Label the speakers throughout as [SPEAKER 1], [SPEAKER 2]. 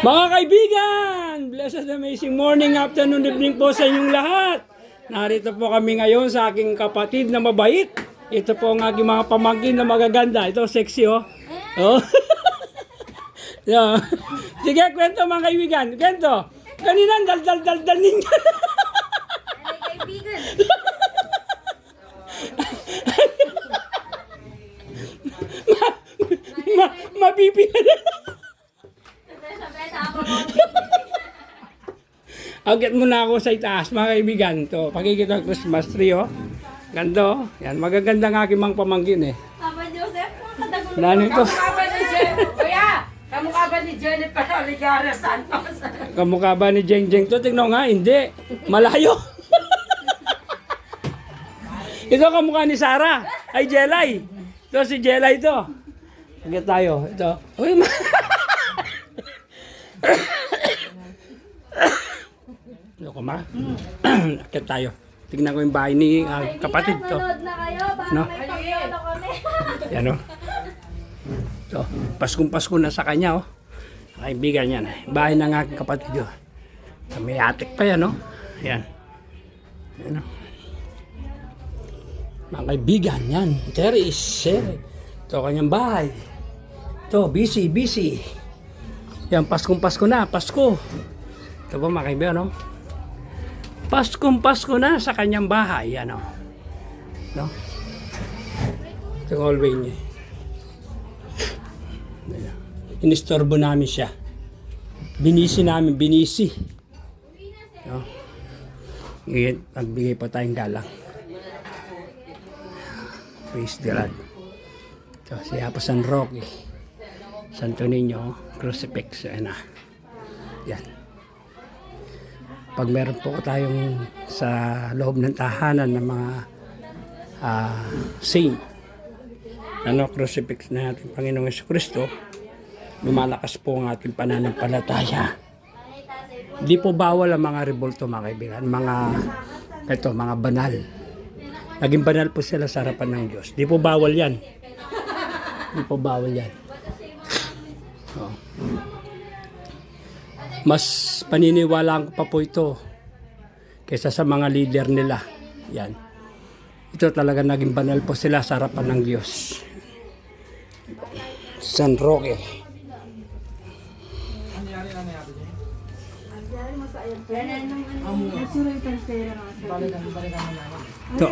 [SPEAKER 1] Mga kaibigan, blessed amazing morning, afternoon, evening po sa inyong lahat. Narito po kami ngayon sa aking kapatid na mabait. Ito po ang aking mga pamangkin na magaganda. Ito, sexy oh. Oh. Yeah. Sige, kwento mga kaibigan. Kwento. Kanina, dal ninyo.
[SPEAKER 2] Kaibigan.
[SPEAKER 1] Mapipila. Agad muna ako sa itaas mga kaibigan. Ito, pakikita ng Christmas tree oh. Ganda oh. Yan, magaganda ng aking mga pamangkin eh.
[SPEAKER 2] Papa Joseph, katagulo.
[SPEAKER 1] Nano ito?
[SPEAKER 3] Kamukha ba ni Jennifer? Kuya, kamukha ba ni Jennifer Aligara Santos?
[SPEAKER 1] Kamukha ba ni Jeng Jeng to? Tignan nga, hindi. Malayo. Ito kamukha ni Sarah. Ay, Jelay. Ito si Jelay to. Sige tayo. Ito. Uy, ano ko ma? Akit tayo. Tignan ko yung bahay ni kapatid to.
[SPEAKER 2] Nanood na kayo, baka
[SPEAKER 1] No?
[SPEAKER 2] may pagyolo kami.
[SPEAKER 1] Yan o. So, Paskong-Pasko na sa kanya oh. Kaibigan yan. Bahay ng aking kapatid oh. May atik pa yan oh. Yan. Yan oh. Mga kaibigan yan. Terrace. Ito kanyang bahay. Ito, busy. Yan, Paskong-Pasko na. Pasko. Ito po mga kaibigan no. Paskong-Pasko na sa kanyang bahay. Yan oh. No? Ito yung hallway niya. Inistorbo namin siya. Binisi namin. No? Nagbigay pa tayong galang. Praise the Lord. So, si Apo San Roque. Santo Niño. Crucifix. Ayan na. Yan. Pag meron po tayong sa loob ng tahanan ng mga saint, crucifix na ating Panginoong Jesucristo, lumalakas po ang ating pananampalataya. Hindi po bawal ang mga rebulto mga kaibigan, mga banal. Naging banal po sila sa harapan ng Diyos. Hindi po bawal yan. Oh. Mas paniniwalaan ko pa po ito kaysa sa mga leader nila. Yan. Ito talaga naging banal po sila sa harapan ng Diyos. San Roque. Ito,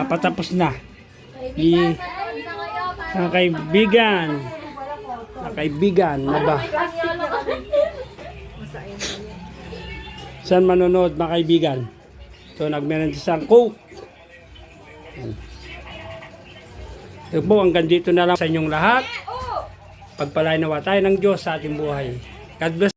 [SPEAKER 1] patapos na.
[SPEAKER 2] Kaibigan, nanood na kayo.
[SPEAKER 1] Mga kaibigan na ba?
[SPEAKER 2] Pagyolo kami.
[SPEAKER 1] Saan manonood mga kaibigan? So, nagmeron isang Coke. Ito po, hanggang dito na lang sa inyong lahat. Pagpalain nawa tayo ng Diyos sa ating buhay. God bless.